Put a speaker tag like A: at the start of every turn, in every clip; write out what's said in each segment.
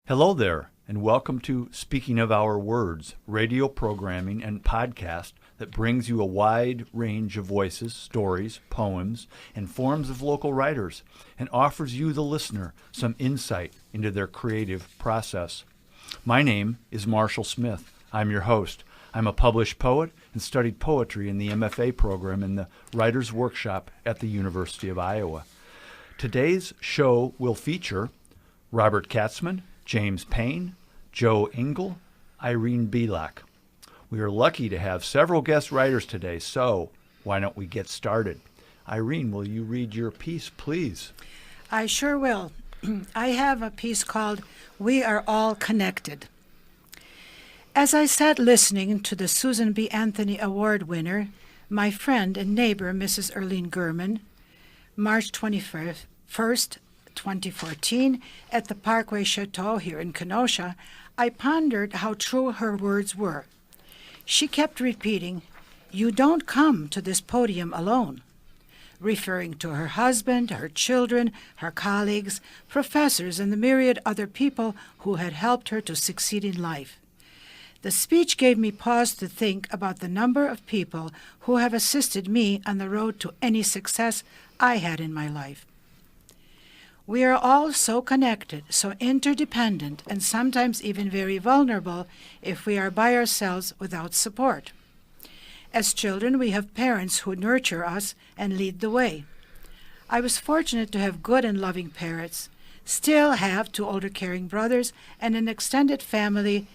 A: Hello there, and welcome to Speaking of Our Words, radio programming and podcast that brings you a wide range of voices, stories, poems, and forms of local writers, and offers you, the listener, some insight into their creative process. My name is Marshall Smith. I'm your host. I'm a published poet and studied poetry in the MFA program in the Writers' Workshop at the University of Iowa. Today's show will feature Robert Katzman, James Payne, Joe Engel, Irene Bilak. We are lucky to have several guest writers today, so why don't we get started? Irene, will you read your piece, please?
B: I sure will. I have a piece called We Are All Connected. As I sat listening to the Susan B. Anthony Award winner, my friend and neighbor, Mrs. Irene Gurman, March 21st, 2014, at the Parkway Chateau here in Kenosha, I pondered how true her words were. She kept repeating, "You don't come to this podium alone," referring to her husband, her children, her colleagues, professors, and the myriad other people who had helped her to succeed in life. The speech gave me pause to think about the number of people who have assisted me on the road to any success I had in my life. We are all so connected, so interdependent, and sometimes even very vulnerable if we are by ourselves without support. As children, we have parents who nurture us and lead the way. I was fortunate to have good and loving parents, still have two older caring brothers, and an extended family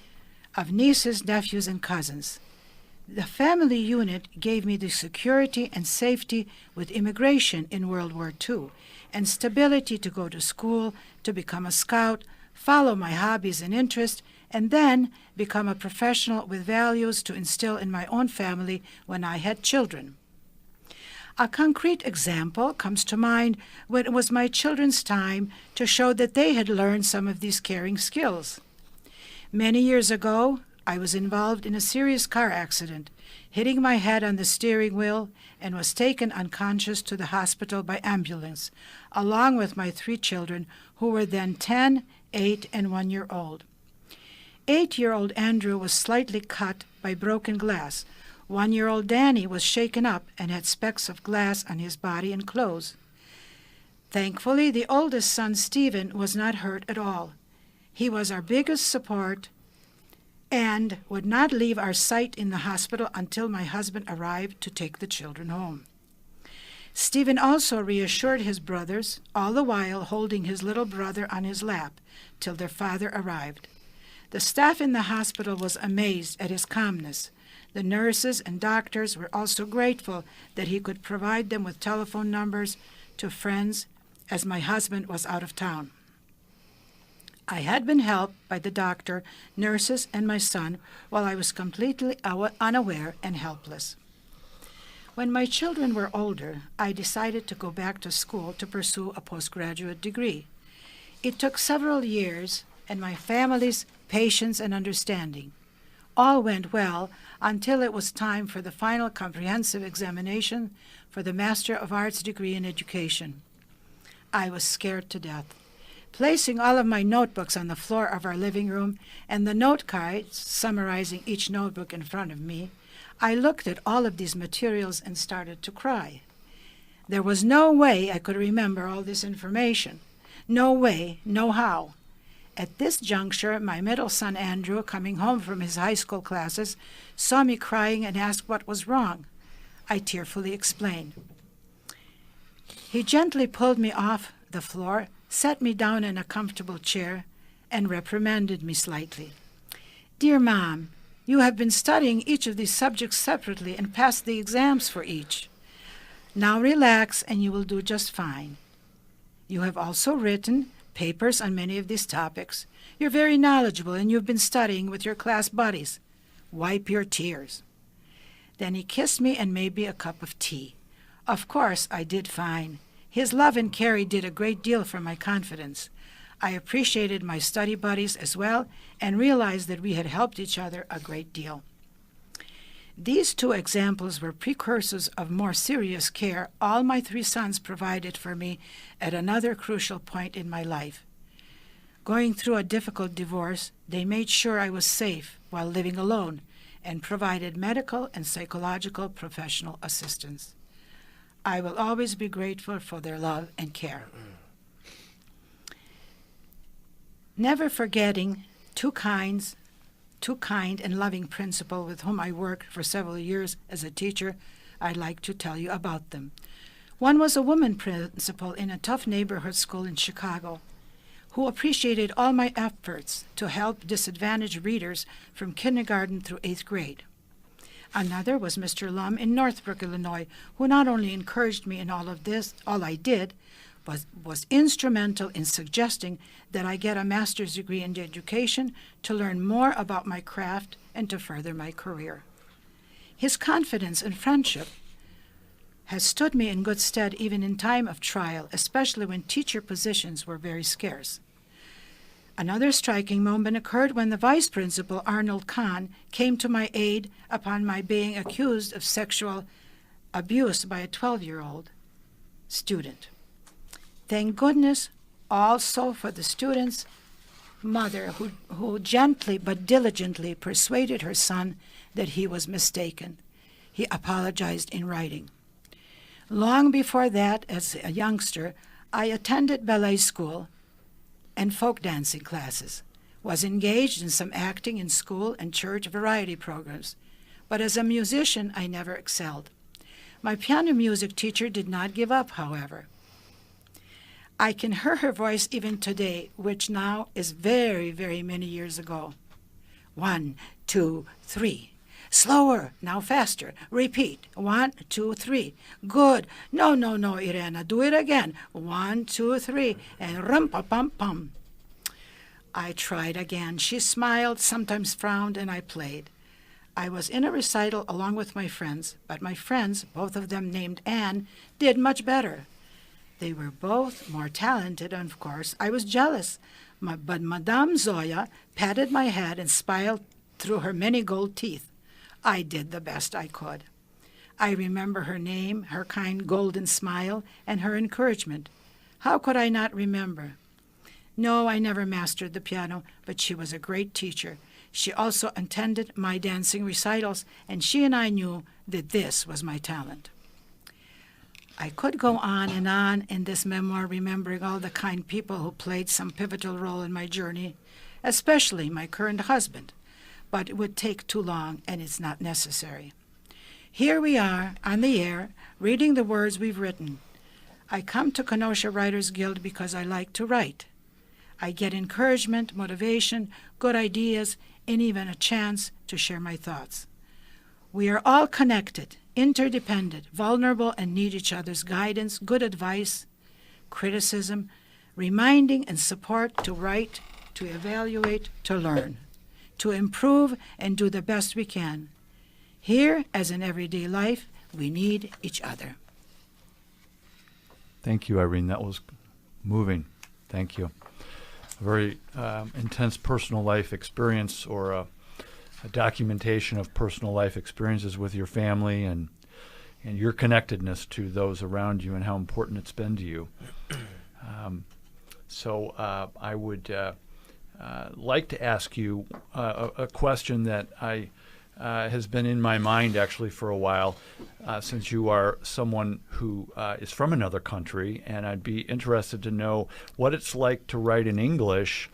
B: of nieces, nephews, and cousins. The family unit gave me the security and safety with immigration in World War II, and stability to go to school, to become a scout, follow my hobbies and interests, and then become a professional with values to instill in my own family when I had children. A concrete example comes to mind when it was my children's time to show that they had learned some of these caring skills. Many years ago, I was involved in a serious car accident, hitting my head on the steering wheel, and was taken unconscious to the hospital by ambulance, along with my 3 children, who were then 10, 8, and 1 year old. 8-year-old Andrew was slightly cut by broken glass. 1-year-old Danny was shaken up and had specks of glass on his body and clothes. Thankfully, the oldest son, Stephen, was not hurt at all. He was our biggest support and would not leave our sight in the hospital until my husband arrived to take the children home. Stephen also reassured his brothers, all the while holding his little brother on his lap till their father arrived. The staff in the hospital was amazed at his calmness. The nurses and doctors were also grateful that he could provide them with telephone numbers to friends as my husband was out of town. I had been helped by the doctor, nurses, and my son while I was completely unaware and helpless. When my children were older, I decided to go back to school to pursue a postgraduate degree. It took several years and my family's patience and understanding. All went well until it was time for the final comprehensive examination for the Master of Arts degree in education. I was scared to death. Placing all of my notebooks on the floor of our living room and the note cards summarizing each notebook in front of me, I looked at all of these materials and started to cry. There was no way I could remember all this information. No way, no how. At this juncture, my middle son Andrew, coming home from his high school classes, saw me crying and asked what was wrong. I tearfully explained. He gently pulled me off the floor, set me down in a comfortable chair, and reprimanded me slightly. "Dear Mom, you have been studying each of these subjects separately and passed the exams for each. Now relax and you will do just fine. You have also written papers on many of these topics. You're very knowledgeable and you've been studying with your class buddies. Wipe your tears." Then he kissed me and made me a cup of tea. Of course, I did fine. His love and care did a great deal for my confidence. I appreciated my study buddies as well and realized that we had helped each other a great deal. These 2 examples were precursors of more serious care all my 3 sons provided for me at another crucial point in my life. Going through a difficult divorce, they made sure I was safe while living alone and provided medical and psychological professional assistance. I will always be grateful for their love and care. Never forgetting two kind and loving principal with whom I worked for several years as a teacher, I'd like to tell you about them. One was a woman principal in a tough neighborhood school in Chicago who appreciated all my efforts to help disadvantaged readers from kindergarten through 8th grade. Another was Mr. Lum in Northbrook, Illinois, who not only encouraged me in all I did, but was instrumental in suggesting that I get a master's degree in education to learn more about my craft and to further my career. His confidence and friendship has stood me in good stead even in time of trial, especially when teacher positions were very scarce. Another striking moment occurred when the vice principal, Arnold Kahn, came to my aid upon my being accused of sexual abuse by a 12-year-old student. Thank goodness also for the student's mother who gently but diligently persuaded her son that he was mistaken. He apologized in writing. Long before that, as a youngster, I attended ballet school and folk dancing classes, was engaged in some acting in school and church variety programs, but as a musician I never excelled. My piano music teacher did not give up, however. I can hear her voice even today, which now is very, very many years ago. 1, 2, 3. Slower, now faster. Repeat. 1, 2, 3. Good. No, Irene, do it again. 1, 2, 3. And rum-pa-pum-pum. I tried again. She smiled, sometimes frowned, and I played. I was in a recital along with my friends, but my friends, both of them named Anne, did much better. They were both more talented, and of course, I was jealous. But Madame Zoya patted my head and smiled through her many gold teeth. I did the best I could. I remember her name, her kind golden smile, and her encouragement. How could I not remember? No, I never mastered the piano, but she was a great teacher. She also attended my dancing recitals, and she and I knew that this was my talent. I could go on in this memoir, remembering all the kind people who played some pivotal role in my journey, especially my current husband, but it would take too long, and it's not necessary. Here we are, on the air, reading the words we've written. I come to Kenosha Writers Guild because I like to write. I get encouragement, motivation, good ideas, and even a chance to share my thoughts. We are all connected, interdependent, vulnerable, and need each other's guidance, good advice, criticism, reminding and support to write, to evaluate, to learn, to improve and do the best we can. Here, as in everyday life, we need each other.
A: Thank you, Irene. That was moving. Thank you. A very intense personal life experience, or a documentation of personal life experiences with your family and your connectedness to those around you and how important it's been to you. So I would like to ask you a question that has been in my mind actually for a while, since you are someone who is from another country, and I'd be interested to know what it's like to write in English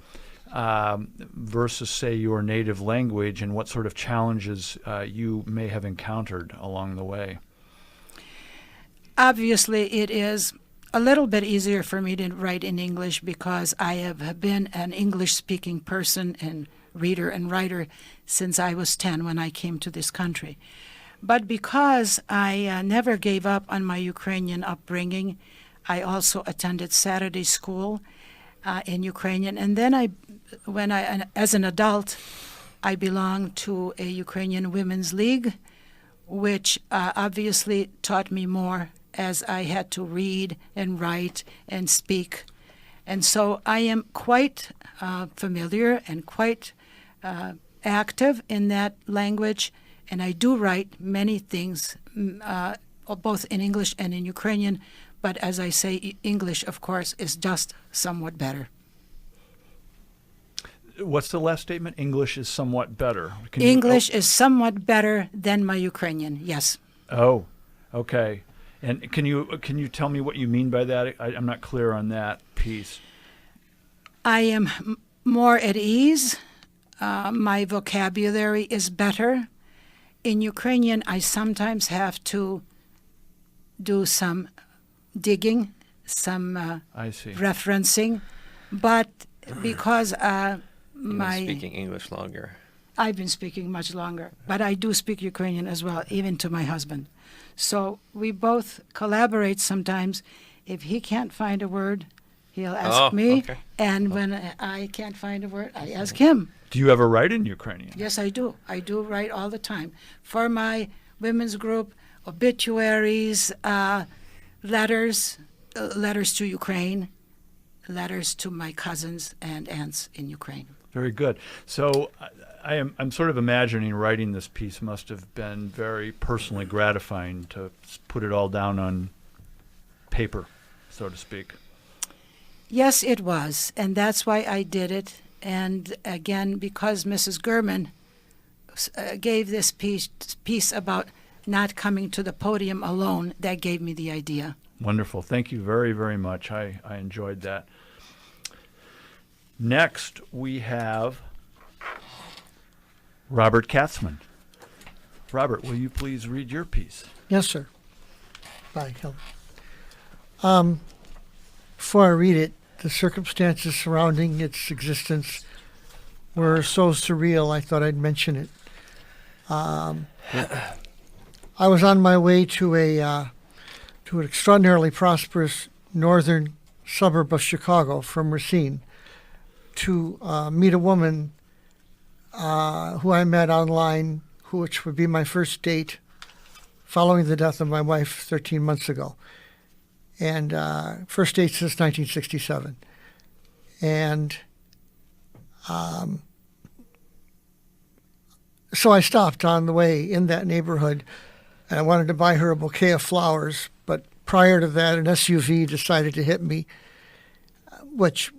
A: versus, say, your native language, and what sort of challenges you may have encountered along the way.
B: Obviously, it is a little bit easier for me to write in English because I have been an English-speaking person and reader and writer since I was 10 when I came to this country. But because I never gave up on my Ukrainian upbringing, I also attended Saturday school in Ukrainian. And then as an adult, I belonged to a Ukrainian Women's League, which obviously taught me more as I had to read and write and speak. And so I am quite familiar and quite active in that language, and I do write many things, both in English and in Ukrainian, but as I say, English, of course, is just somewhat better.
A: what's the last statement? English is somewhat better. Can you-
B: English is somewhat better than my Ukrainian. Yes.
A: Oh, okay. And can you tell me what you mean by that? I'm not clear on that piece.
B: I am more at ease. My vocabulary is better. In Ukrainian, I sometimes have to do some digging, some
A: I see.
B: referencing, but because
C: You've been speaking English longer.
B: I've been speaking much longer, but I do speak Ukrainian as well, even to my husband. So we both collaborate sometimes. If he can't find a word, he'll ask me,
C: okay.
B: and when I can't find a word, I ask him.
A: Do you ever write in Ukrainian?
B: Yes, I do. I do write all the time. For my women's group, obituaries, letters to Ukraine, letters to my cousins and aunts in Ukraine.
A: Very good. So I'm sort of imagining writing this piece must have been very personally gratifying to put it all down on paper, so to speak.
B: Yes, it was, and that's why I did it. And again, because Mrs. Gurman gave this piece about not coming to the podium alone, that gave me the idea.
A: Wonderful. Thank you very, very much. I enjoyed that. Next, we have Robert Katzman. Robert, will you please read your piece?
D: Yes, sir. Bye, Helen. Before I read it, the circumstances surrounding its existence were so surreal, I thought I'd mention it. I was on my way to an extraordinarily prosperous northern suburb of Chicago from Racine to meet a woman who I met online, which would be my first date following the death of my wife 13 months ago. And first date since 1967. And so I stopped on the way in that neighborhood, and I wanted to buy her a bouquet of flowers. But prior to that, an SUV decided to hit me, which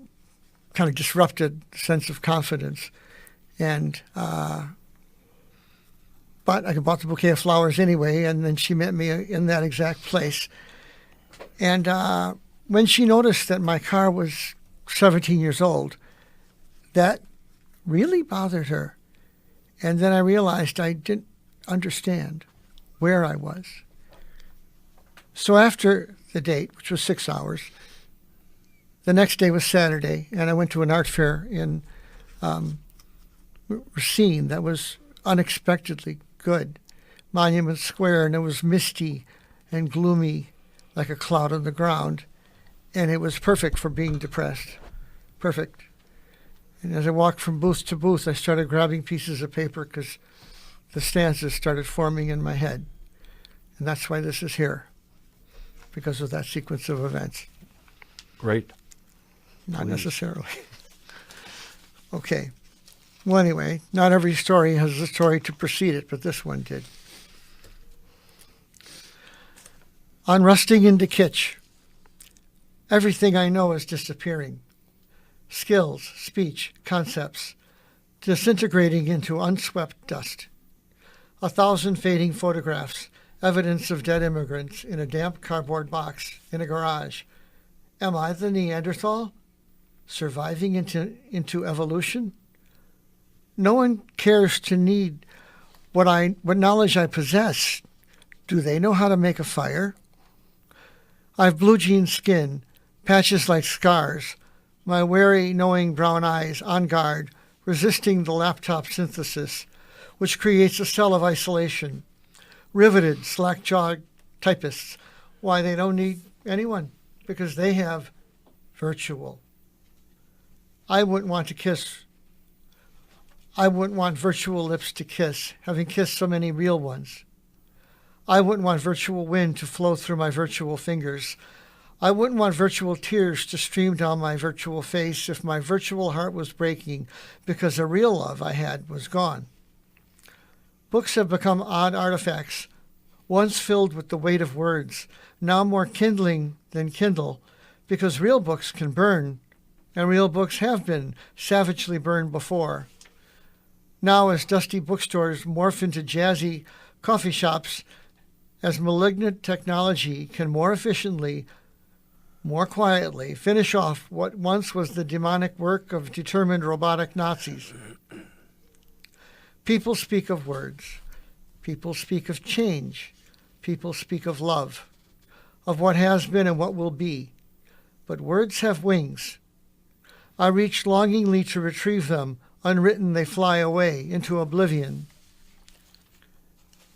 D: kind of disrupted the sense of confidence. And but I bought the bouquet of flowers anyway, and then she met me in that exact place. And when she noticed that my car was 17 years old, that really bothered her. And then I realized I didn't understand where I was. So after the date, which was 6 hours, the next day was Saturday, and I went to an art fair in Racine that was unexpectedly good. Monument Square, and it was misty and gloomy like a cloud on the ground, and it was perfect for being depressed. Perfect. And as I walked from booth to booth, I started grabbing pieces of paper because the stanzas started forming in my head. And that's why this is here, because of that sequence of events.
A: Great.
D: Not
A: Please.
D: necessarily. Okay. Well, anyway, not every story has a story to precede it, but this one did. On rusting into kitsch, everything I know is disappearing. Skills, speech, concepts, disintegrating into unswept dust. 1,000 fading photographs, evidence of dead immigrants in a damp cardboard box in a garage. Am I the Neanderthal, surviving into evolution? No one cares to need what knowledge I possess. Do they know how to make a fire? I've blue jean skin, patches like scars, my wary, knowing brown eyes on guard, resisting the laptop synthesis, which creates a cell of isolation. Riveted, slack-jawed typists. Why, they don't need anyone, because they have virtual. I wouldn't want virtual lips to kiss, having kissed so many real ones. I wouldn't want virtual wind to flow through my virtual fingers. I wouldn't want virtual tears to stream down my virtual face if my virtual heart was breaking because the real love I had was gone. Books have become odd artifacts, once filled with the weight of words, now more kindling than kindle, because real books can burn and real books have been savagely burned before. Now, as dusty bookstores morph into jazzy coffee shops, as malignant technology can more efficiently, more quietly, finish off what once was the demonic work of determined robotic Nazis. People speak of words. People speak of change. People speak of love, of what has been and what will be. But words have wings. I reach longingly to retrieve them. Unwritten, they fly away into oblivion.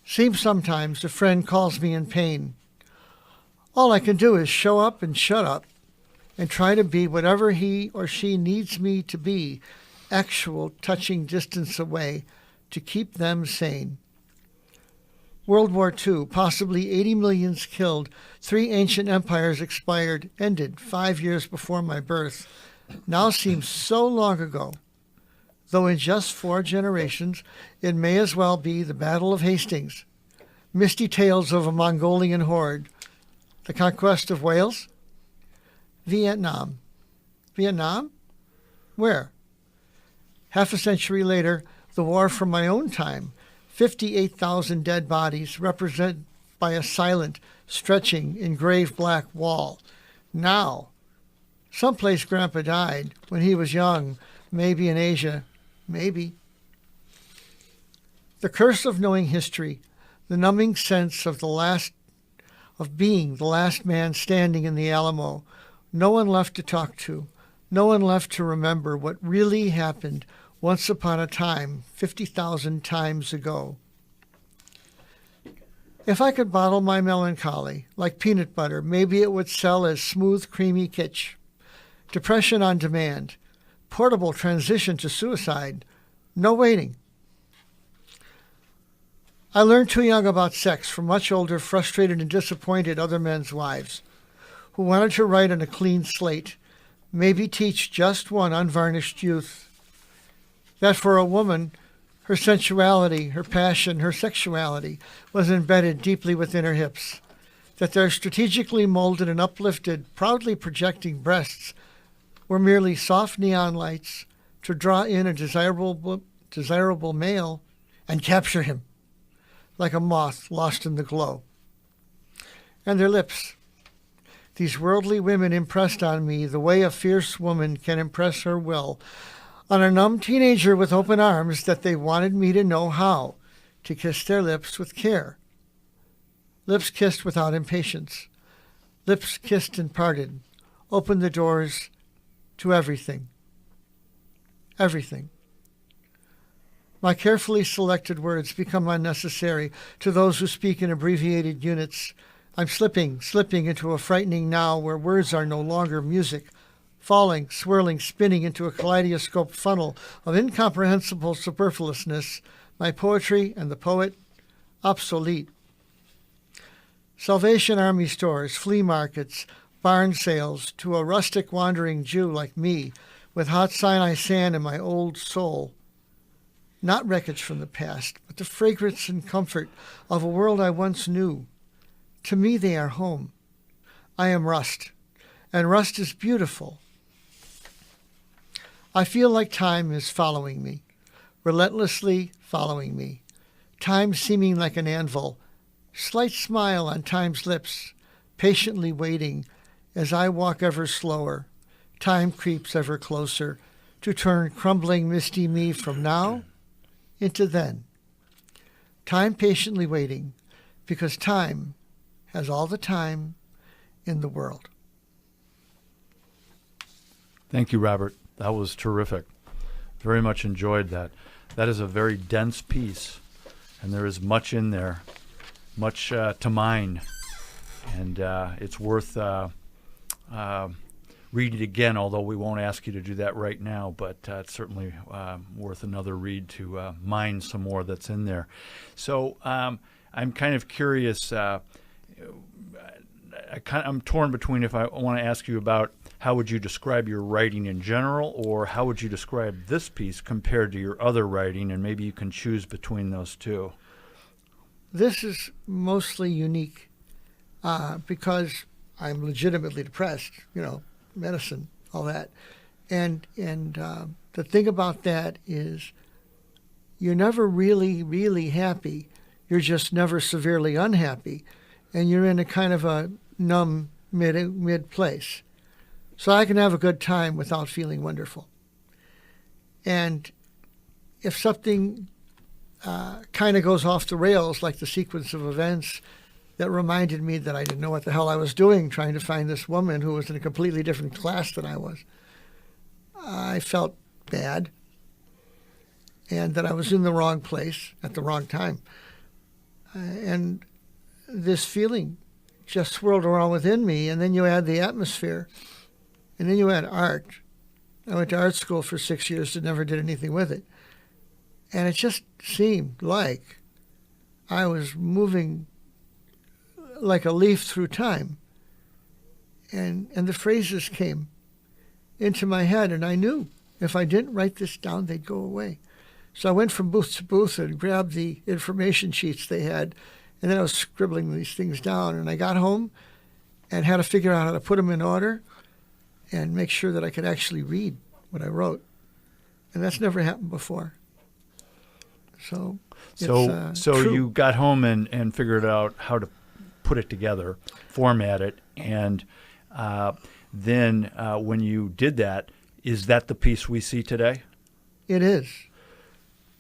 D: Seems sometimes a friend calls me in pain. All I can do is show up and shut up and try to be whatever he or she needs me to be, actual touching distance away, to keep them sane. World War II, possibly 80 million killed, 3 ancient empires expired, ended 5 years before my birth, now seems so long ago, though in just 4 generations it may as well be the Battle of Hastings, misty tales of a Mongolian horde, the conquest of Wales, Vietnam. Vietnam? Where? Half a century later, the war from my own time, 58,000 dead bodies represented by a silent, stretching, engraved black wall. Now, someplace Grandpa died when he was young, maybe in Asia, maybe. The curse of knowing history, the numbing sense of being the last man standing in the Alamo, no one left to talk to, no one left to remember what really happened once upon a time, 50,000 times ago. If I could bottle my melancholy like peanut butter, maybe it would sell as smooth, creamy kitsch. Depression on demand, portable transition to suicide, no waiting. I learned too young about sex from much older, frustrated and disappointed other men's wives who wanted to write on a clean slate, maybe teach just one unvarnished youth. That for a woman, her sensuality, her passion, her sexuality was embedded deeply within her hips. That their strategically molded and uplifted, proudly projecting breasts were merely soft neon lights to draw in a desirable male and capture him like a moth lost in the glow. And their lips. These worldly women impressed on me the way a fierce woman can impress her will on a numb teenager with open arms, that they wanted me to know how to kiss their lips with care. Lips kissed without impatience. Lips kissed and parted. Opened the doors to everything. Everything. My carefully selected words become unnecessary to those who speak in abbreviated units. I'm slipping into a frightening now where words are no longer music, falling, swirling, spinning into a kaleidoscope funnel of incomprehensible superfluousness, my poetry and the poet obsolete. Salvation Army stores, flea markets, barn sales, to a rustic wandering Jew like me with hot Sinai sand in my old soul. Not wreckage from the past, but the fragrance and comfort of a world I once knew. To me they are home. I am rust, and rust is beautiful. I feel like time is following me, relentlessly following me. Time seeming like an anvil, slight smile on time's lips, patiently waiting as I walk ever slower. Time creeps ever closer to turn crumbling misty me from now into then. Time patiently waiting, because time has all the time in the world.
A: Thank you, Robert. That was terrific. Very much enjoyed that. That is a very dense piece, and there is much in there, much to mine, and it's worth read it again, although we won't ask you to do that right now, but it's certainly worth another read to mine some more that's in there. So I'm kind of curious. I'm torn between if I want to ask you about how would you describe your writing in general, or how would you describe this piece compared to your other writing, and maybe you can choose between those two.
D: This is mostly unique because I'm legitimately depressed, medicine, all that. And the thing about that is you're never really, really happy. You're just never severely unhappy. And you're in a kind of a numb mid place. So I can have a good time without feeling wonderful. And if something kind of goes off the rails, like the sequence of events that reminded me that I didn't know what the hell I was doing trying to find this woman who was in a completely different class than I was, I felt bad and that I was in the wrong place at the wrong time. And this feeling just swirled around within me, and then you add the atmosphere, and then you add art. I went to art school for 6 years and never did anything with it. And it just seemed like I was moving like a leaf through time. And the phrases came into my head, and I knew if I didn't write this down, they'd go away. So I went from booth to booth and grabbed the information sheets they had, and then I was scribbling these things down. And I got home and had to figure out how to put them in order and make sure that I could actually read what I wrote. And that's never happened before. So
A: you got home and figured out how to put it together, format it, and then when you did that, is that the piece we see today?
D: It is.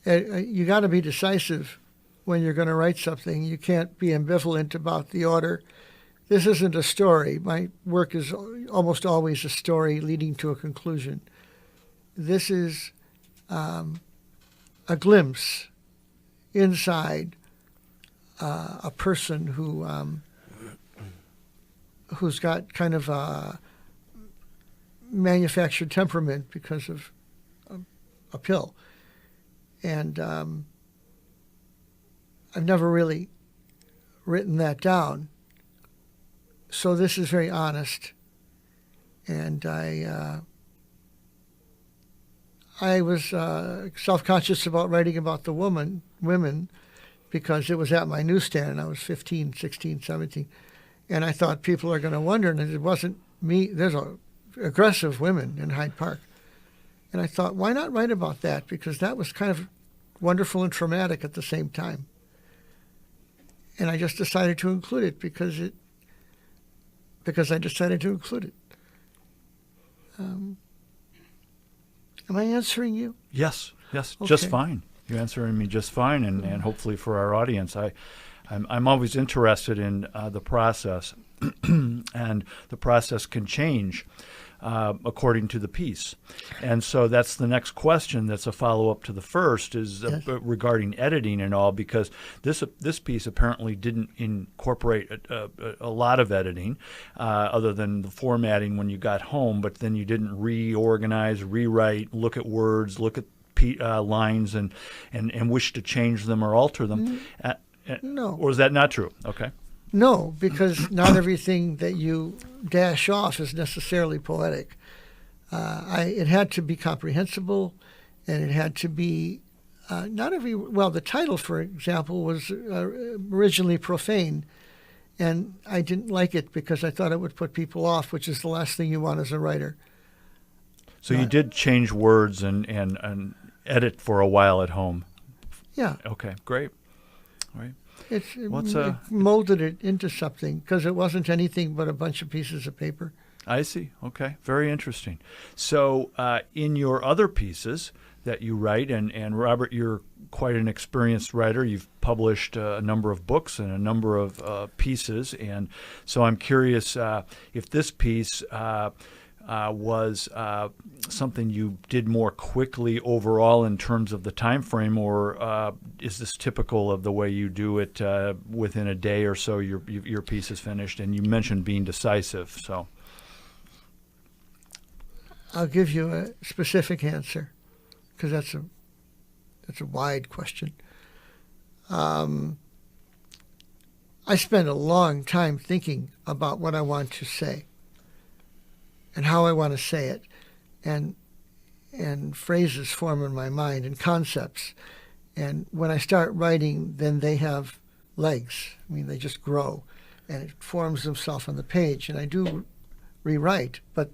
D: You got to be decisive when you're going to write something. You can't be ambivalent about the order. This isn't a story. My work is almost always a story leading to a conclusion. This is a glimpse inside a person who's got kind of a manufactured temperament because of a pill. And I've never really written that down. So this is very honest. And I was self-conscious about writing about the women because it was at my newsstand and I was 15, 16, 17. And I thought people are going to wonder, and it wasn't me. There's aggressive women in Hyde Park. And I thought, why not write about that? Because that was kind of wonderful and traumatic at the same time. And I just decided to include it because I decided to include it. Am I answering you?
A: Yes, okay. Just fine. You're answering me just fine, and hopefully for our audience. I'm always interested in the process, and the process can change according to the piece. And so that's the next question that's a follow-up to the first is regarding editing and all, because this piece apparently didn't incorporate a lot of editing other than the formatting when you got home, but then you didn't reorganize, rewrite, look at words, look at lines and wish to change them or alter them.
D: No.
A: Or is that not true? Okay.
D: No, because not everything that you dash off is necessarily poetic. It had to be comprehensible, and it had to be the title, for example, was originally profane, and I didn't like it because I thought it would put people off, which is the last thing you want as a writer.
A: So you did change words and edit for a while at home.
D: Yeah.
A: Okay, great. All right.
D: It molded it into something because it wasn't anything but a bunch of pieces of paper.
A: I see. Okay. Very interesting. So in your other pieces that you write, and Robert, you're quite an experienced writer. You've published a number of books and a number of pieces. And so I'm curious if this piece was something you did more quickly overall in terms of the time frame, or is this typical of the way you do it within a day or so your piece is finished? And you mentioned being decisive, so.
D: I'll give you a specific answer because that's a wide question. I spend a long time thinking about what I want to say and how I want to say it, and phrases form in my mind and concepts. And when I start writing, then they have legs. I mean, they just grow, and it forms themselves on the page. And I do rewrite, but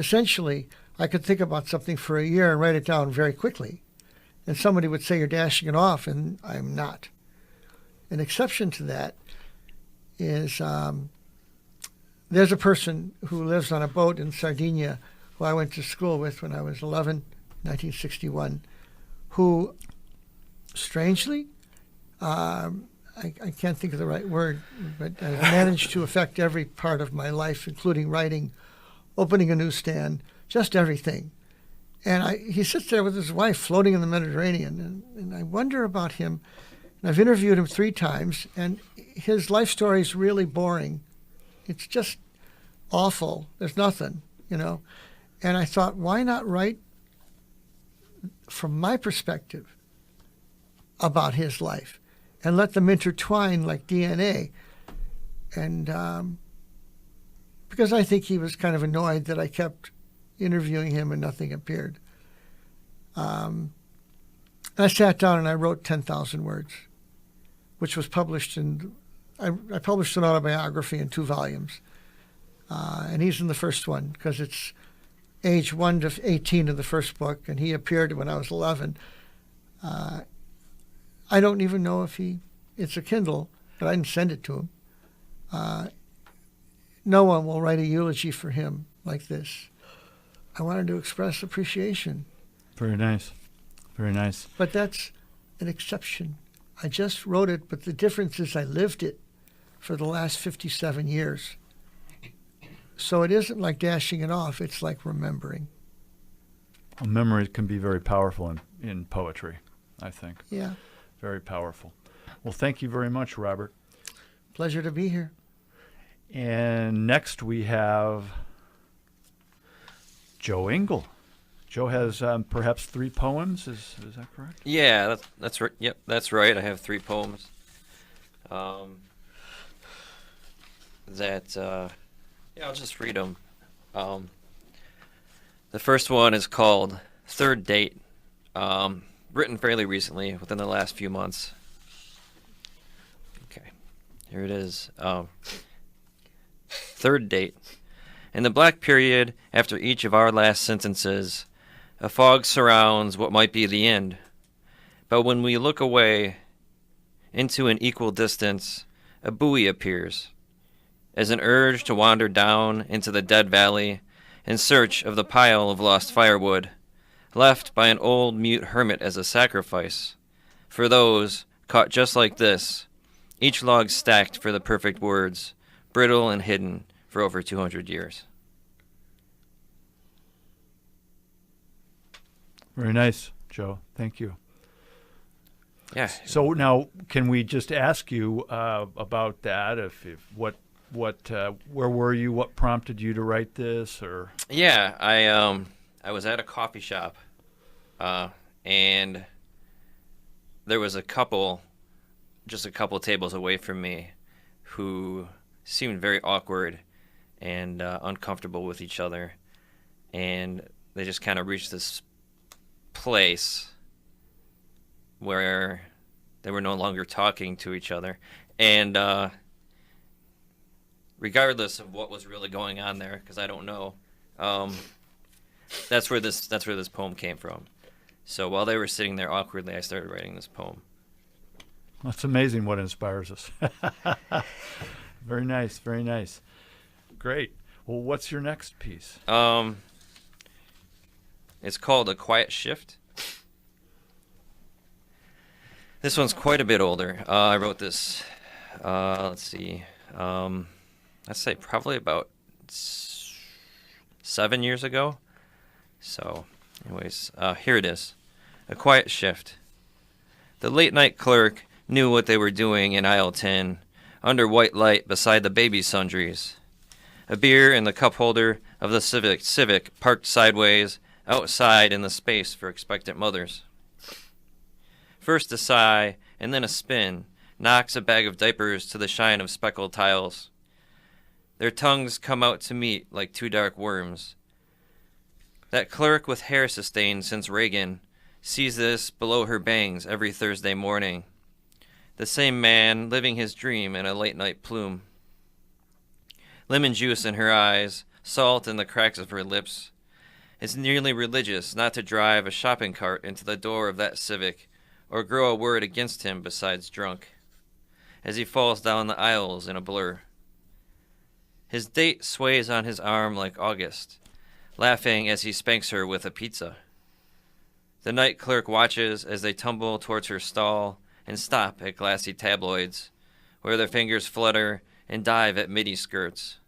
D: essentially I could think about something for a year and write it down very quickly. And somebody would say, you're dashing it off, and I'm not. An exception to that is there's a person who lives on a boat in Sardinia who I went to school with when I was 11, 1961, who, strangely, I can't think of the right word, but managed to affect every part of my life, including writing, opening a newsstand, just everything. And he sits there with his wife floating in the Mediterranean, and I wonder about him. And I've interviewed him 3 times, and his life story is really boring. It's just awful. There's nothing, you know. And I thought, why not write, from my perspective, about his life and let them intertwine like DNA? And because I think he was kind of annoyed that I kept interviewing him and nothing appeared. I sat down and I wrote 10,000 words, which was published I published an autobiography in 2 volumes. And he's in the first one because it's age 1 to 18 of the first book, and he appeared when I was 11. I don't even know if it's a Kindle, but I didn't send it to him. No one will write a eulogy for him like this. I wanted to express appreciation.
A: Very nice. Very nice.
D: But that's an exception. I just wrote it, but the difference is I lived it for the last 57 years. So it isn't like dashing it off. It's like remembering.
A: Well, memory can be very powerful in poetry, I think.
D: Yeah.
A: Very powerful. Well, thank you very much, Robert.
D: Pleasure to be here.
A: And next we have Joe Engel. Joe has perhaps 3 poems. Is that correct?
C: Yeah, that's right. Yep, that's right. I have 3 poems. I'll just read them. The first one is called Third Date, written fairly recently, within the last few months. Okay, here it is. Third date. In the black period after each of our last sentences, a fog surrounds what might be the end. But when we look away into an equal distance, a buoy appears, as an urge to wander down into the dead valley in search of the pile of lost firewood, left by an old mute hermit as a sacrifice. For those caught just like this, each log stacked for the perfect words, brittle and hidden for over 200 years.
A: Very nice, Joe. Thank you.
C: Yeah.
A: So now, can we just ask you about that? Where were you? What prompted you to write this? Or
C: yeah, I was at a coffee shop, and there was just a couple tables away from me, who seemed very awkward and uncomfortable with each other, and they just kind of reached this place where they were no longer talking to each other, and regardless of what was really going on there, because I don't know, that's where this poem came from. So while they were sitting there awkwardly, I started writing this poem.
A: That's amazing what inspires us. Very nice, very nice. Great. Well, what's your next piece?
C: It's called A Quiet Shift. This one's quite a bit older. I wrote this, let's see, I'd say probably about 7 years ago. So, anyways, here it is. A Quiet Shift. The late-night clerk knew what they were doing in aisle 10, under white light beside the baby sundries. A beer in the cup holder of the Civic parked sideways outside in the space for expectant mothers. First a sigh, and then a spin, knocks a bag of diapers to the shine of speckled tiles. Their tongues come out to meet like 2 dark worms. That clerk with hair sustained since Reagan sees this below her bangs every Thursday morning. The same man living his dream in a late-night plume. Lemon juice in her eyes, salt in the cracks of her lips, It's nearly religious not to drive a shopping cart into the door of that civic or grow a word against him besides drunk, as he falls down the aisles in a blur. His date sways on his arm like August, laughing as he spanks her with a pizza. The night clerk watches as they tumble towards her stall and stop at glassy tabloids, where their fingers flutter and dive at midi skirts,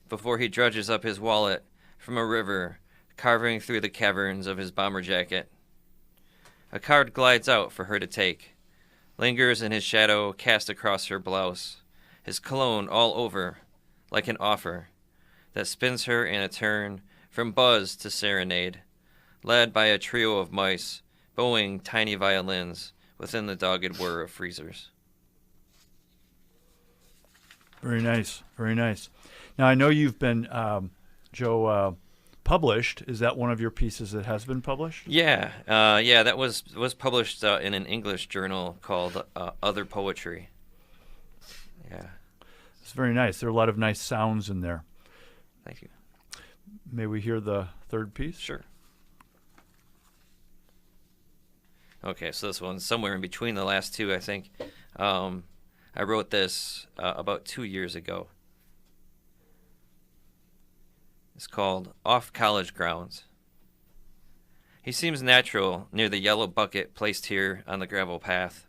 C: before he drudges up his wallet from a river carving through the caverns of his bomber jacket. A card glides out for her to take, lingers in his shadow cast across her blouse, his cologne all over, like an offer that spins her in a turn from buzz to serenade, led by a trio of mice bowing tiny violins within the dogged whir of freezers.
A: Very nice, very nice. Now, I know you've been, Joe, published. Is that one of your pieces that has been published?
C: Yeah, that was published in an English journal called Other Poetry. Yeah.
A: It's very nice. There are a lot of nice sounds in there.
C: Thank you.
A: May we hear the third piece?
C: Sure. Okay, so this one's somewhere in between the last two, I think. I wrote this about 2 years ago. It's called Off College Grounds. He seems natural near the yellow bucket placed here on the gravel path.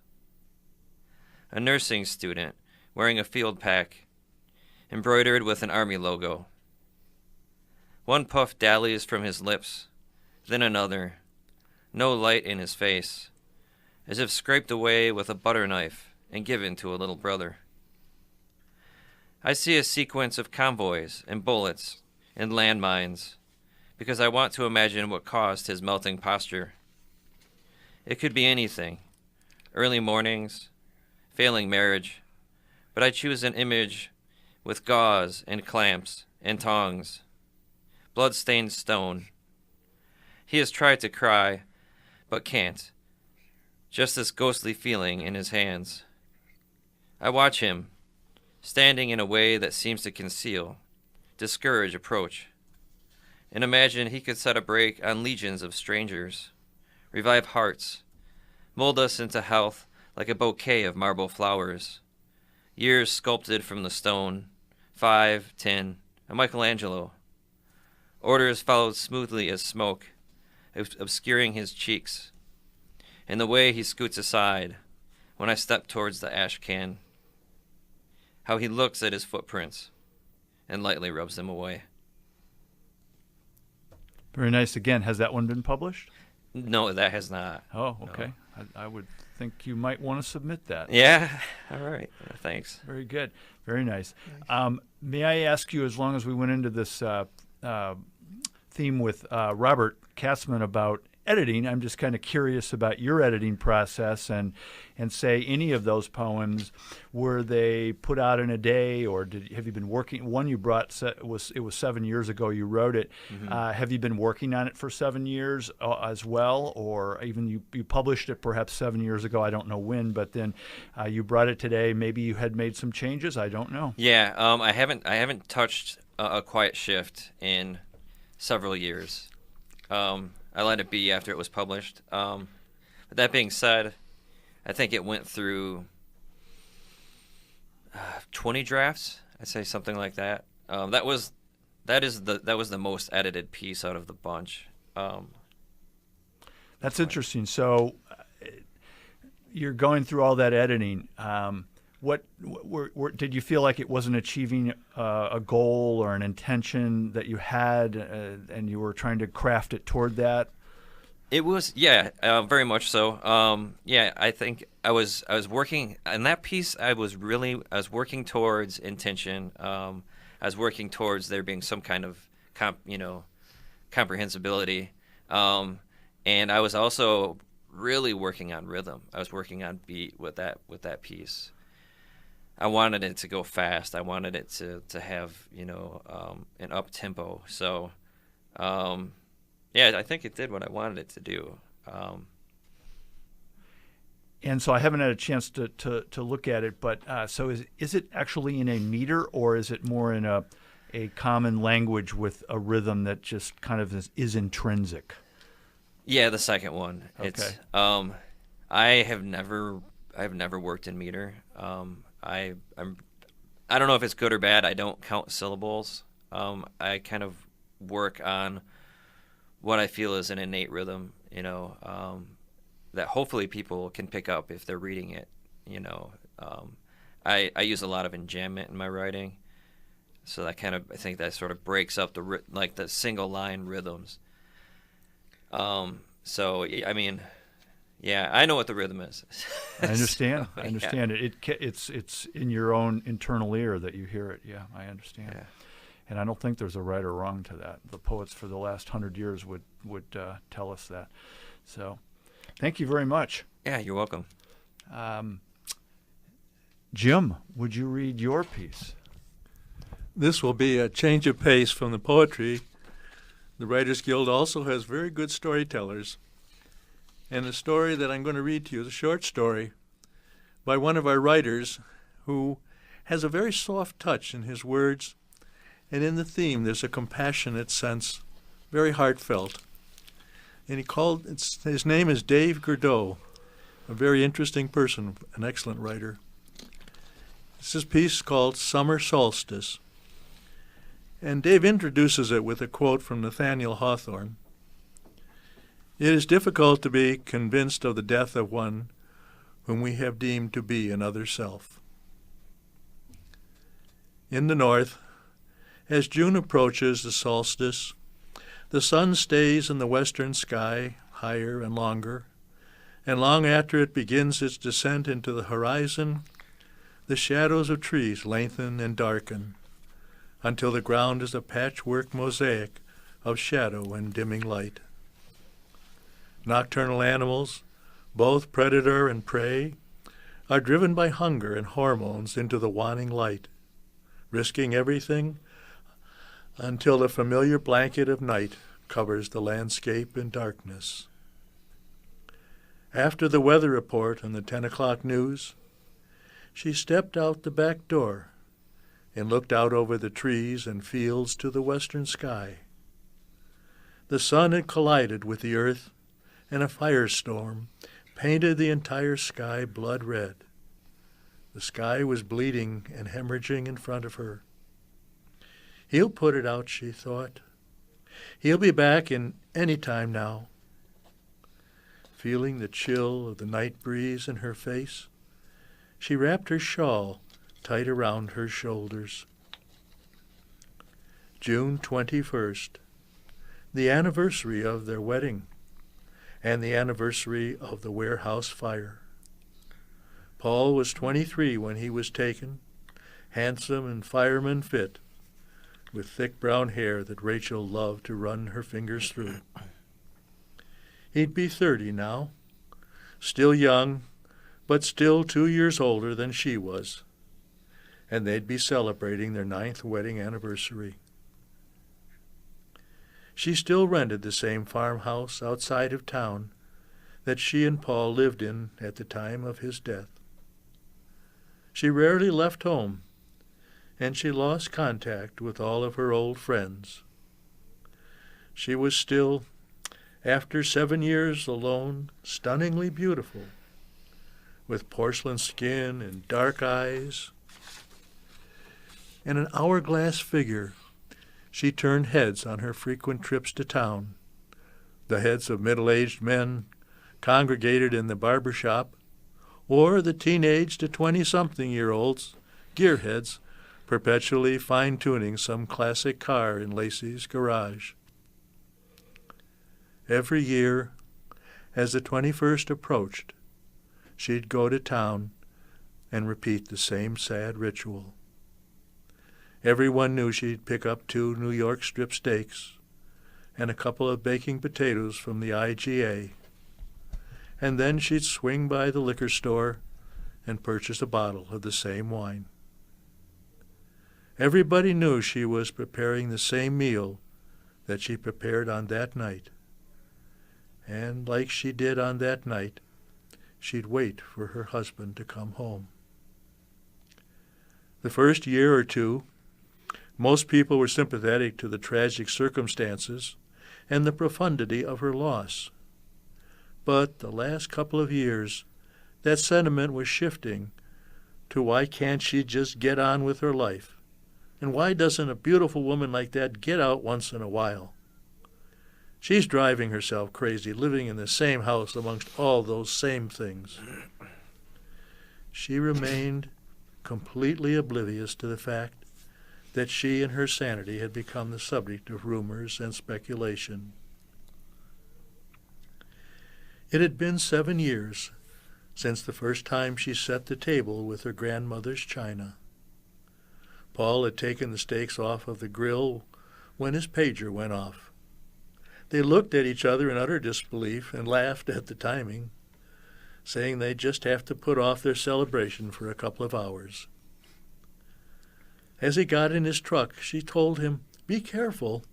C: A nursing student wearing a field pack, embroidered with an army logo. One puff dallies from his lips, then another, no light in his face, as if scraped away with a butter knife and given to a little brother. I see a sequence of convoys and bullets and landmines, because I want to imagine what caused his melting posture. It could be anything, early mornings, failing marriage, but I choose an image with gauze and clamps and tongs, blood-stained stone. He has tried to cry, but can't, just this ghostly feeling in his hands. I watch him, standing in a way that seems to conceal, discourage approach, and imagine he could set a break on legions of strangers, revive hearts, mold us into health like a bouquet of marble flowers, years sculpted from the stone, 5, 10, a Michelangelo. Orders followed smoothly as smoke, obscuring his cheeks, and the way he scoots aside when I step towards the ash can, how he looks at his footprints and lightly rubs them away.
A: Very nice. Again, has that one been published?
C: No, that has not.
A: Oh, okay. No. I would think you might want to submit that.
C: Yeah. All right. Thanks.
A: Very good. Very nice. May I ask you, as long as we went into this theme with Robert Katzman about editing, I'm just kind of curious about your editing process and say any of those poems, were they put out in a day, or have you been working? One you brought it was 7 years ago you wrote it. Mm-hmm. Have you been working on it for 7 years as well, or even you published it perhaps 7 years ago? I don't know when, but then you brought it today. Maybe you had made some changes. I don't know.
C: Yeah, I haven't touched A Quiet Shift in several years. I let it be after it was published. But that being said, I think it went through 20 drafts. I'd say something like that. That was the most edited piece out of the bunch.
A: That's interesting. So you're going through all that editing. What did you feel like it wasn't achieving a goal or an intention that you had, and you were trying to craft it toward that?
C: It was, yeah, very much so. Yeah, I think I was working on that piece. I was working towards intention. I was working towards there being some kind of comprehensibility, and I was also really working on rhythm. I was working on beat with that piece. I wanted it to go fast. I wanted it to have an up tempo. So, yeah, I think it did what I wanted it to do.
A: And so I haven't had a chance to look at it, but so is it actually in a meter, or is it more in a a common language with a rhythm that just kind of is intrinsic.
C: Yeah, the second one.
A: Okay.
C: It's I've never worked in meter. I don't know if it's good or bad. I don't count syllables. I kind of work on what I feel is an innate rhythm, that hopefully people can pick up if they're reading it. I use a lot of enjambment in my writing, so that I think that sort of breaks up the single line rhythms. So I mean, yeah, I know what the rhythm is.
A: I understand.
C: So,
A: I understand it. It's in your own internal ear that you hear it. Yeah, I understand.
C: Yeah.
A: And I don't think there's a right or wrong to that. The poets for the last 100 years would tell us that. So, thank you very much.
C: Yeah, you're welcome.
A: Jim, would you read your piece?
E: This will be a change of pace from the poetry. The Writers Guild also has very good storytellers. And the story that I'm going to read to you is a short story by one of our writers who has a very soft touch in his words, and in the theme there's a compassionate sense, very heartfelt. And his name is Dave Gourdoux, a very interesting person, an excellent writer. This is a piece called Summer Solstice. And Dave introduces it with a quote from Nathaniel Hawthorne. It is difficult to be convinced of the death of one whom we have deemed to be another self. In the north, as June approaches the solstice, the sun stays in the western sky higher and long after it begins its descent into the horizon, the shadows of trees lengthen and darken, until the ground is a patchwork mosaic of shadow and dimming light. Nocturnal animals, both predator and prey, are driven by hunger and hormones into the waning light, risking everything until the familiar blanket of night covers the landscape in darkness. After the weather report and the 10 o'clock news, she stepped out the back door and looked out over the trees and fields to the western sky. The sun had collided with the earth, and a firestorm painted the entire sky blood red. The sky was bleeding and hemorrhaging in front of her. He'll put it out, she thought. He'll be back in any time now. Feeling the chill of the night breeze in her face, she wrapped her shawl tight around her shoulders. June 21st, the anniversary of their wedding, and the anniversary of the warehouse fire. Paul was 23 when he was taken, handsome and fireman fit, with thick brown hair that Rachel loved to run her fingers through. He'd be 30 now, still young, but still 2 years older than she was, and they'd be celebrating their 9th wedding anniversary. She still rented the same farmhouse outside of town that she and Paul lived in at the time of his death. She rarely left home, and she lost contact with all of her old friends. She was still, after 7 years alone, stunningly beautiful, with porcelain skin and dark eyes, and an hourglass figure. She turned heads on her frequent trips to town, the heads of middle-aged men congregated in the barber shop, or the teenage to 20-something-year-olds, gearheads, perpetually fine-tuning some classic car in Lacey's garage. Every year, as the 21st approached, she'd go to town and repeat the same sad ritual. Everyone knew she'd pick up 2 New York strip steaks and a couple of baking potatoes from the IGA, and then she'd swing by the liquor store and purchase a bottle of the same wine. Everybody knew she was preparing the same meal that she prepared on that night, and like she did on that night, she'd wait for her husband to come home. The first year or two, Most people were sympathetic to the tragic circumstances and the profundity of her loss. But the last couple of years, that sentiment was shifting to why can't she just get on with her life? And why doesn't a beautiful woman like that get out once in a while? She's driving herself crazy, living in the same house amongst all those same things. She remained completely oblivious to the fact that she and her sanity had become the subject of rumors and speculation. It had been 7 years since the first time she set the table with her grandmother's china. Paul had taken the steaks off of the grill when his pager went off. They looked at each other in utter disbelief and laughed at the timing, saying they'd just have to put off their celebration for a couple of hours. As he got in his truck, she told him, "Be careful."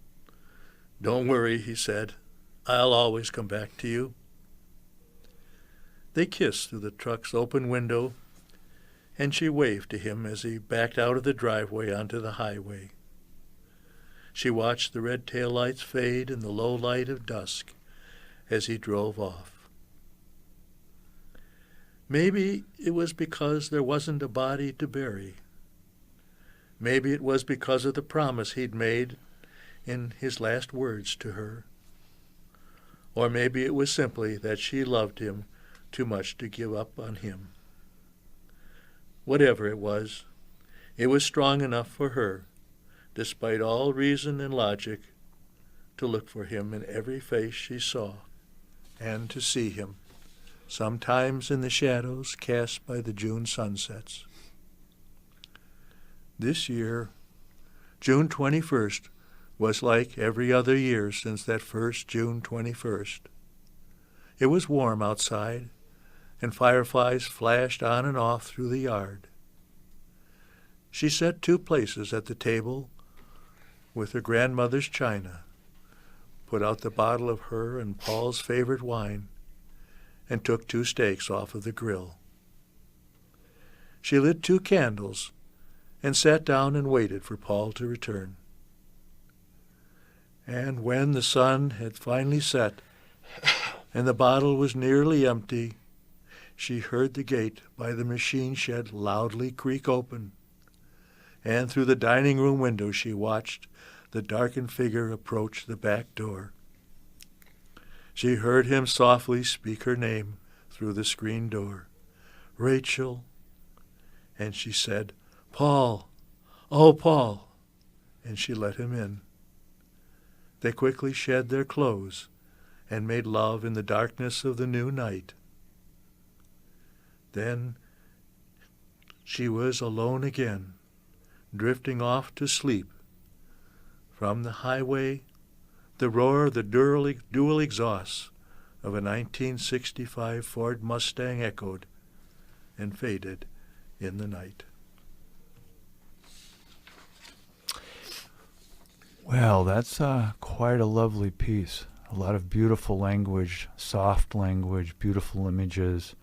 E: "Don't worry," he said. "I'll always come back to you." They kissed through the truck's open window, and she waved to him as he backed out of the driveway onto the highway. She watched the red taillights fade in the low light of dusk as he drove off. Maybe it was because there wasn't a body to bury. Maybe it was because of the promise he'd made in his last words to her. Or maybe it was simply that she loved him too much to give up on him. Whatever it was strong enough for her, despite all reason and logic, to look for him in every face she saw, and to see him, sometimes in the shadows cast by the June sunsets. This year, June 21st, was like every other year since that first June 21st. It was warm outside, and fireflies flashed on and off through the yard. She set 2 places at the table with her grandmother's china, put out the bottle of her and Paul's favorite wine, and took 2 steaks off of the grill. She lit 2 candles and sat down and waited for Paul to return. And when the sun had finally set and the bottle was nearly empty, she heard the gate by the machine shed loudly creak open, and through the dining room window she watched the darkened figure approach the back door. She heard him softly speak her name through the screen door, "Rachel," and she said, "Paul, oh, Paul," and she let him in. They quickly shed their clothes and made love in the darkness of the new night. Then she was alone again, drifting off to sleep. From the highway, the roar of the dual exhausts of a 1965 Ford Mustang echoed and faded in the night.
A: Well, that's quite a lovely piece. A lot of beautiful language, soft language, beautiful images.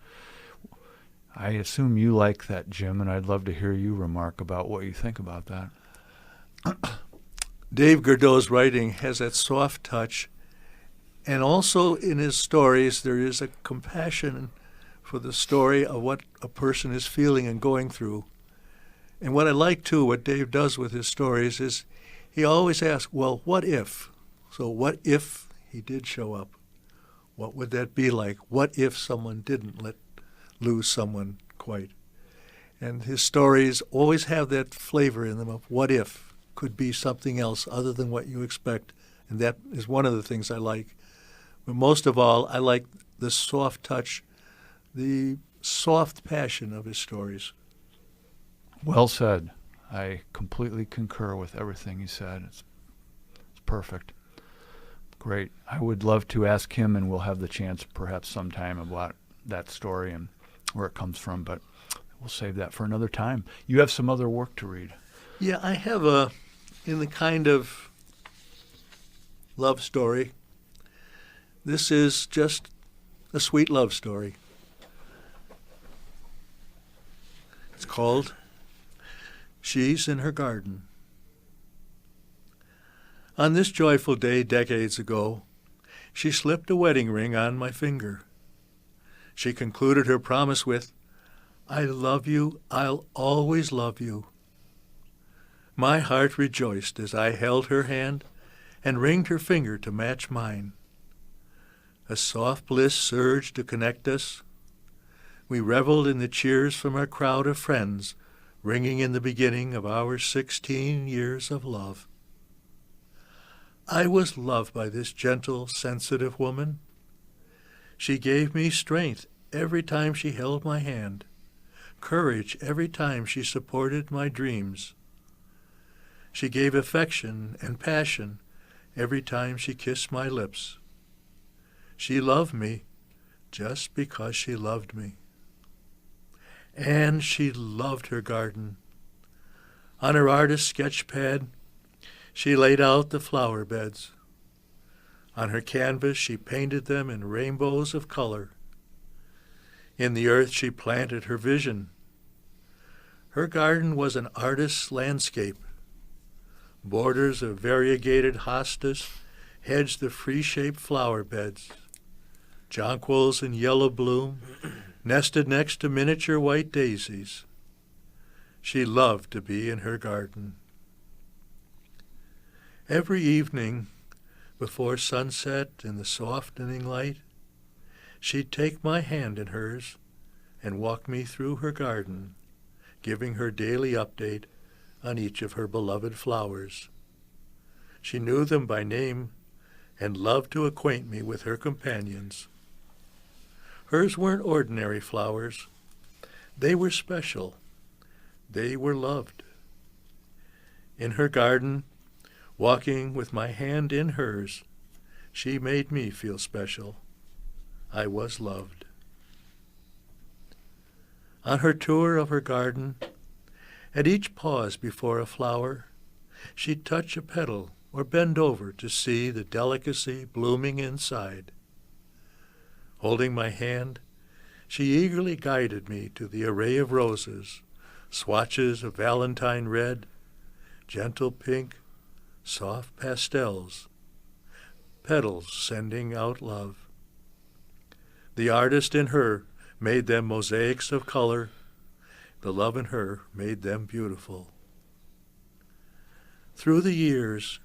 A: I assume you like that, Jim, and I'd love to hear you remark about what you think about that.
E: Dave Gourdoux's writing has that soft touch, and also in his stories there is a compassion for the story of what a person is feeling and going through. And what I like, too, what Dave does with his stories is he always asks, well, what if? So what if he did show up? What would that be like? What if someone didn't lose someone quite? And his stories always have that flavor in them of what if could be something else other than what you expect. And that is one of the things I like. But most of all, I like the soft touch, the soft passion of his stories.
A: Well said. I completely concur with everything he said. It's perfect. Great. I would love to ask him, and we'll have the chance perhaps sometime about that story and where it comes from, but we'll save that for another time. You have some other work to read.
E: Yeah, I have in the kind of love story. This is just a sweet love story. It's called She's in Her Garden. On this joyful day decades ago, she slipped a wedding ring on my finger. She concluded her promise with, "I love you, I'll always love you." My heart rejoiced as I held her hand and ringed her finger to match mine. A soft bliss surged to connect us. We reveled in the cheers from our crowd of friends, ringing in the beginning of our 16 years of love. I was loved by this gentle, sensitive woman. She gave me strength every time she held my hand, courage every time she supported my dreams. She gave affection and passion every time she kissed my lips. She loved me just because she loved me. And she loved her garden. On her artist sketch pad, she laid out the flower beds. On her canvas, she painted them in rainbows of color. In the earth, she planted her vision. Her garden was an artist's landscape. Borders of variegated hostas hedged the free-shaped flower beds. Jonquils in yellow bloom nested next to miniature white daisies. She loved to be in her garden. Every evening, before sunset in the softening light, she'd take my hand in hers and walk me through her garden, giving her daily update on each of her beloved flowers. She knew them by name and loved to acquaint me with her companions. Hers weren't ordinary flowers. They were special. They were loved. In her garden, walking with my hand in hers, she made me feel special. I was loved. On her tour of her garden, at each pause before a flower, she'd touch a petal or bend over to see the delicacy blooming inside. Holding my hand, she eagerly guided me to the array of roses, swatches of valentine red, gentle pink, soft pastels, petals sending out love. The artist in her made them mosaics of color. The love in her made them beautiful. Through the years,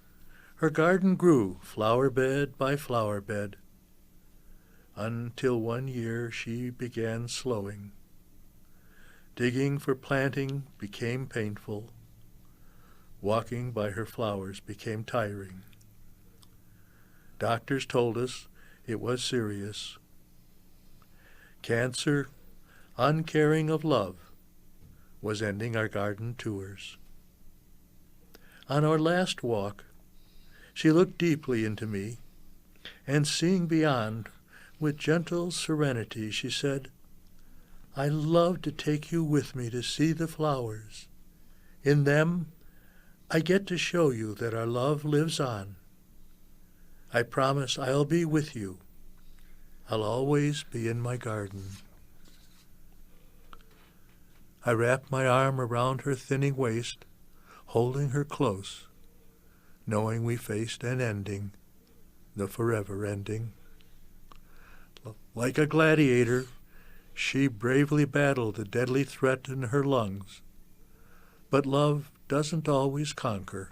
E: her garden grew flower bed by flower bed, until one year she began slowing. Digging for planting became painful. Walking by her flowers became tiring. Doctors told us it was serious. Cancer, uncaring of love, was ending our garden tours. On our last walk, she looked deeply into me, and seeing beyond, with gentle serenity, she said, "I love to take you with me to see the flowers. In them, I get to show you that our love lives on. I promise I'll be with you. I'll always be in my garden." I wrapped my arm around her thinning waist, holding her close, knowing we faced an ending, the forever ending. Like a gladiator, she bravely battled the deadly threat in her lungs. But love doesn't always conquer.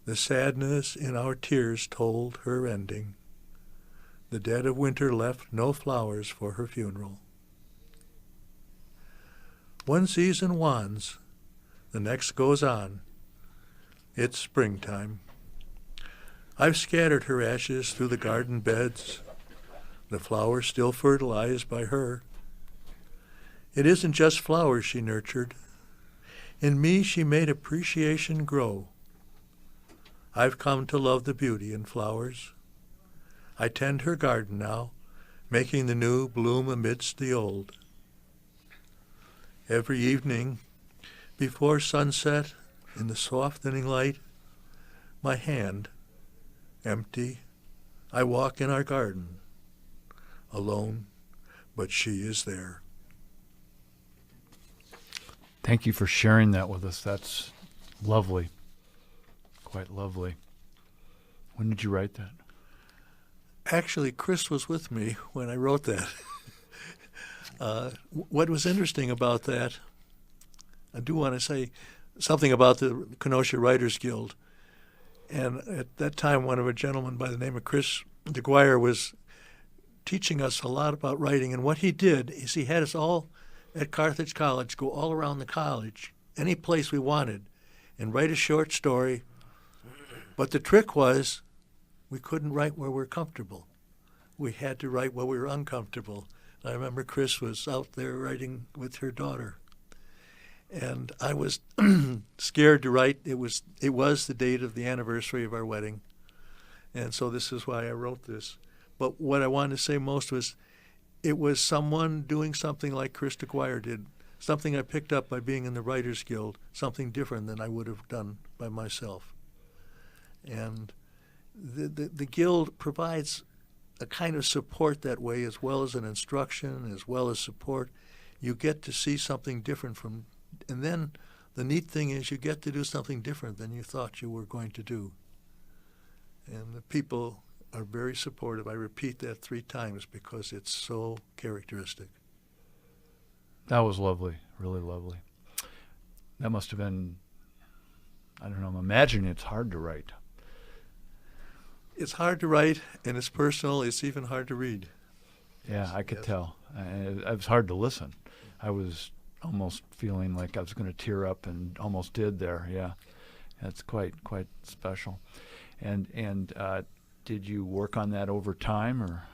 E: The sadness in our tears told her ending. The dead of winter left no flowers for her funeral. One season wands, the next goes on. It's springtime. I've scattered her ashes through the garden beds, the flowers still fertilized by her. It isn't just flowers she nurtured. In me she made appreciation grow. I've come to love the beauty in flowers. I tend her garden now, making the new bloom amidst the old. Every evening, before sunset, in the softening light, my hand, empty, I walk in our garden, alone, but she is there.
A: Thank you for sharing that with us. That's lovely. quite lovely. When did you write that?
E: Actually, Chris was with me when I wrote that. What was interesting about that, I do want to say something about the Kenosha Writers Guild. And at that time, one of a gentleman by the name of Chris DeGuire was teaching us a lot about writing. And what he did is he had us all at Carthage College go all around the college, any place we wanted, and write a short story. But the trick was we couldn't write where we're comfortable. We had to write where we were uncomfortable. I remember Chris was out there writing with her daughter. And I was scared to write. It was the date of the anniversary of our wedding. And so this is why I wrote this. But what I wanted to say most was it was someone doing something like Chris DeGuire did, something I picked up by being in the Writers Guild, something different than I would have done by myself. And the Guild provides a kind of support that way, as well as an instruction, as well as support. You get to see something different from, and then the neat thing is you get to do something different than you thought you were going to do. And the people are very supportive. I repeat that 3 times because it's so characteristic.
A: That was lovely, really lovely. That must have been, I don't know, I'm imagining it's hard to write.
E: It's hard to write, and it's personal. It's even hard to read.
A: Yeah, I could
E: Yes.
A: tell. It was hard to listen. I was almost feeling like I was going to tear up, and almost did there. Yeah, that's quite special. And did you work on that over time, or?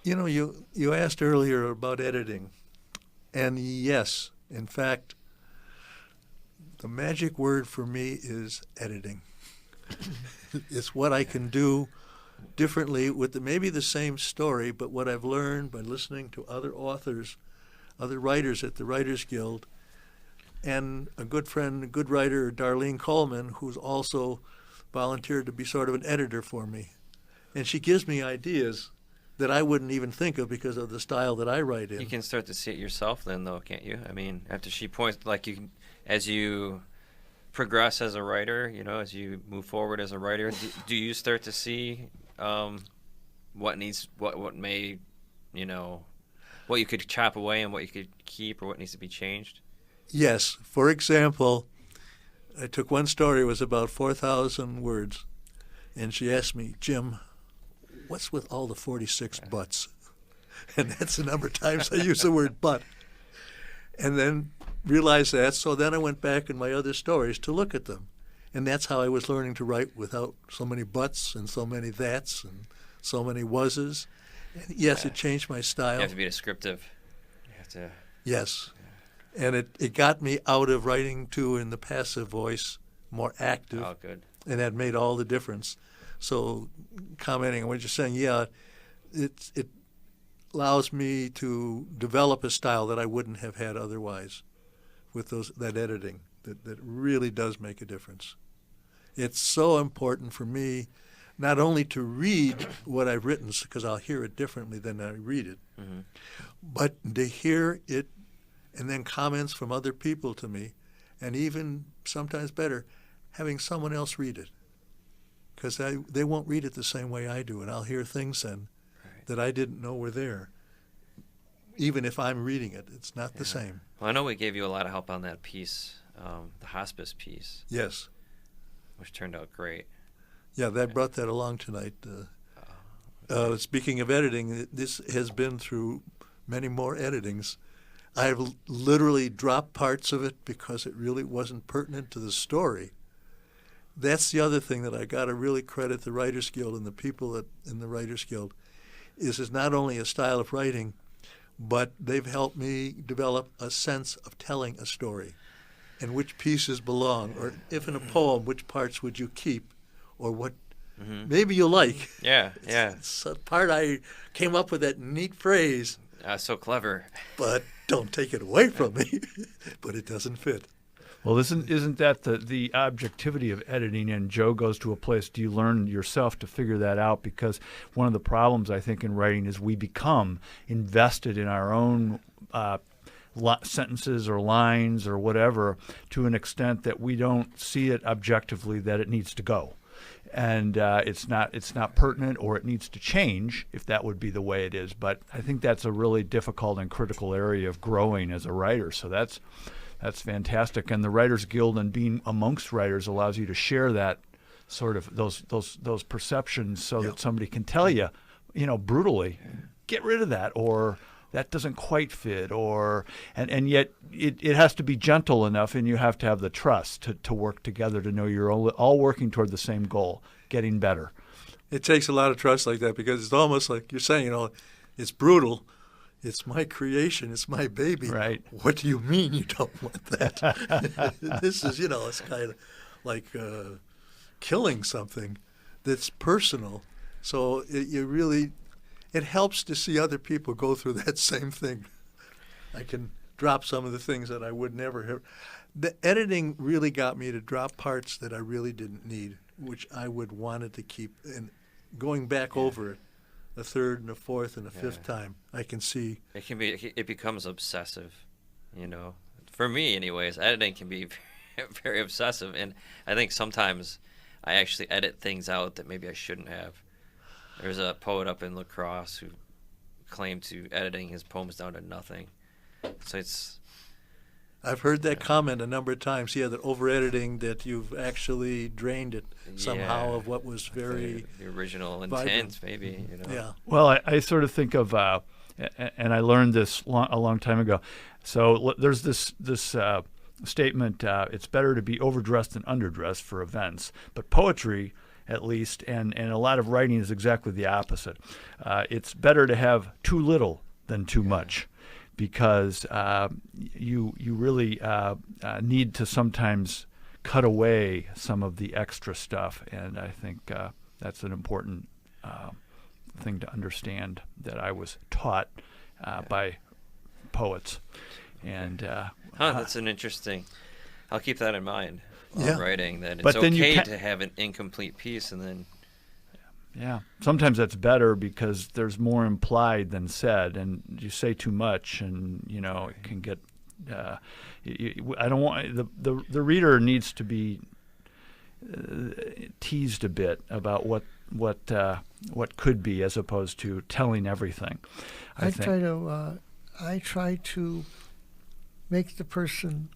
E: You know, you asked earlier about editing, and yes, in fact, the magic word for me is editing. It's what I can do differently with maybe the same story, but what I've learned by listening to other authors, other writers at the Writers Guild, and a good friend, a good writer, Darlene Coleman, who's also volunteered to be sort of an editor for me. And she gives me ideas that I wouldn't even think of because of the style that I write in.
C: You can start to see it yourself then, though, can't you? I mean, after she points, like as you progress as a writer, as you move forward as a writer, do you start to see what may, what you could chop away and what you could keep, or what needs to be changed?
E: Yes. For example, I took one story, it was about 4,000 words, and she asked me, Jim, what's with all the 46 buts? And that's the number of times I use the word but. And then realized that, so then I went back in my other stories to look at them. And that's how I was learning to write without so many buts and so many that's and so many was's. And yes, it changed my style.
C: You have to be descriptive. You have to.
E: Yes. And it got me out of writing, too, in the passive voice, more active.
C: Oh, good.
E: And that made all the difference. So commenting on what you're saying, yeah, it allows me to develop a style that I wouldn't have had otherwise with that editing. That really does make a difference. It's so important for me not only to read what I've written, because I'll hear it differently than I read it,
C: Mm-hmm.
E: but to hear it and then comments from other people to me, and even sometimes better, having someone else read it. Because they won't read it the same way I do, and I'll hear things then that I didn't know were there. Even if I'm reading it, it's not the same.
C: Well, I know we gave you a lot of help on that piece, the hospice piece.
E: Yes.
C: Which turned out great.
E: Yeah, that brought that along tonight. Speaking of editing, this has been through many more editings. I've literally dropped parts of it because it really wasn't pertinent to the story. That's the other thing that I got to really credit the Writers Guild and the people in the Writers Guild is not only a style of writing, but they've helped me develop a sense of telling a story and which pieces belong, or if in a poem, which parts would you keep, or what maybe you like.
C: Yeah.
E: It's a part I came up with that neat phrase,
C: So clever.
E: but don't take it away from me, but it doesn't fit.
A: Well, isn't that the objectivity of editing? And Joe goes to a place. Do you learn yourself to figure that out? Because one of the problems I think in writing is we become invested in our own sentences or lines or whatever to an extent that we don't see it objectively that it needs to go. And it's not pertinent, or it needs to change if that would be the way it is. But I think that's a really difficult and critical area of growing as a writer. So that's fantastic. And the Writers Guild and being amongst writers allows you to share that sort of those perceptions, so that somebody can tell you, brutally, get rid of that, or that doesn't quite fit, and yet it has to be gentle enough, and you have to have the trust to work together, to know you're all working toward the same goal, getting better.
E: It takes a lot of trust like that, because it's almost like you're saying, it's brutal. It's my creation. It's my baby.
A: Right.
E: What do you mean you don't want that? This is, it's kind of like killing something that's personal. So it helps to see other people go through that same thing. I can drop some of the things that I would never have. The editing really got me to drop parts that I really didn't need, which I would wanted to keep. And going back over it a third and a fourth and a fifth time, I can see.
C: It becomes obsessive, For me, anyways, editing can be very obsessive. And I think sometimes I actually edit things out that maybe I shouldn't have. There's a poet up in La Crosse who claimed to editing his poems down to nothing. So
E: I've heard that comment a number of times. Yeah, that over-editing, that you've actually drained it somehow of what was very
C: the original
E: vibrant.
C: intent, maybe.
E: Yeah.
A: Well, I sort of think of, and I learned this a long time ago. So there's this statement: it's better to be overdressed than underdressed for events. But poetry, at least, and a lot of writing is exactly the opposite. It's better to have too little than too much, because you really need to sometimes cut away some of the extra stuff, and I think that's an important thing to understand, that I was taught by poets. And
C: that's an interesting. I'll keep that in mind. Writing, that it's
A: then
C: okay to have an incomplete piece, and then
A: sometimes that's better because there's more implied than said, and you say too much, and it can get I don't want the reader needs to be teased a bit about what could be, as opposed to telling everything. I
D: try to make the person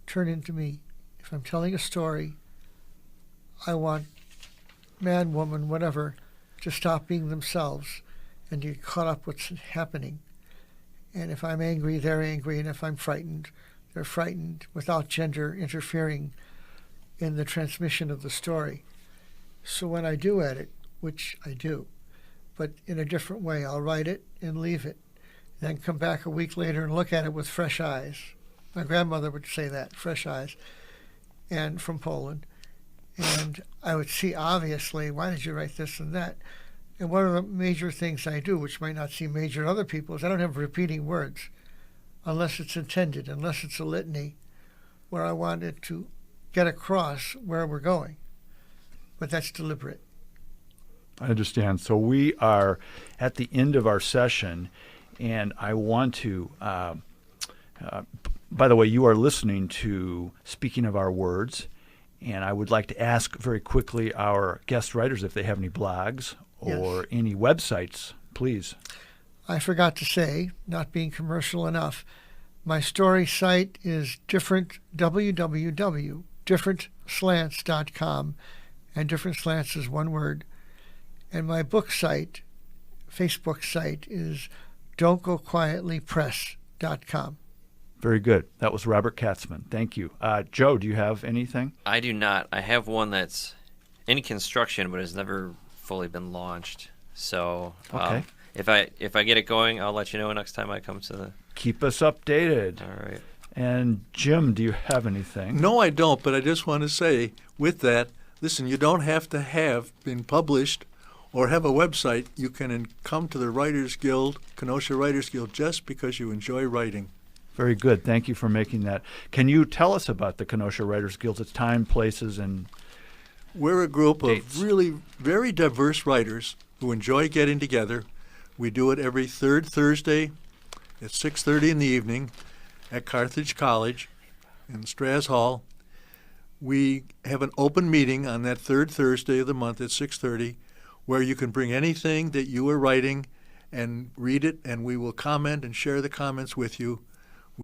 D: turn into me. If I'm telling a story, I want man, woman, whatever, to stop being themselves and to get caught up what's happening. And if I'm angry, they're angry, and if I'm frightened, they're frightened, without gender interfering in the transmission of the story. So when I do edit, which I do, but in a different way, I'll write it and leave it, then come back a week later and look at it with fresh eyes. My grandmother would say that, fresh eyes. And from Poland, and I would see, obviously, why did you write this and that? And one of the major things I do, which might not seem major to other people, is I don't have repeating words, unless it's intended, unless it's a litany, where I wanted to get across where we're going. But that's deliberate.
A: I understand. So we are at the end of our session, and I want to by the way, you are listening to Speaking of Our Words, and I would like to ask very quickly our guest writers if they have any blogs or any websites, please.
D: I forgot to say, not being commercial enough, my story site is differentslants.com, and Different Slants is one word. And my book site, Facebook site, is don'tgoquietlypress.com.
A: Very good. That was Robert Katzman. Thank you. Joe, do you have anything?
C: I do not. I have one that's in construction but has never fully been launched. So
A: okay.
C: If I get it going, I'll let you know next time I come to the...
A: Keep us updated.
C: All right.
A: And Jim, do you have anything?
E: No, I don't, but I just want to say with that, listen, you don't have to have been published or have a website. You can come to the Writers Guild, Kenosha Writers Guild, just because you enjoy writing.
A: Very good. Thank you for making that. Can you tell us about the Kenosha Writers Guild, its time, places, and
E: We're a group
A: dates?
E: of really very diverse writers who enjoy getting together. We do it every third Thursday at 6:30 in the evening. at Carthage College in Strass Hall. We have an open meeting on that third Thursday of the month at 6:30, where you can bring anything that you are writing and read it, and we will comment and share the comments with you.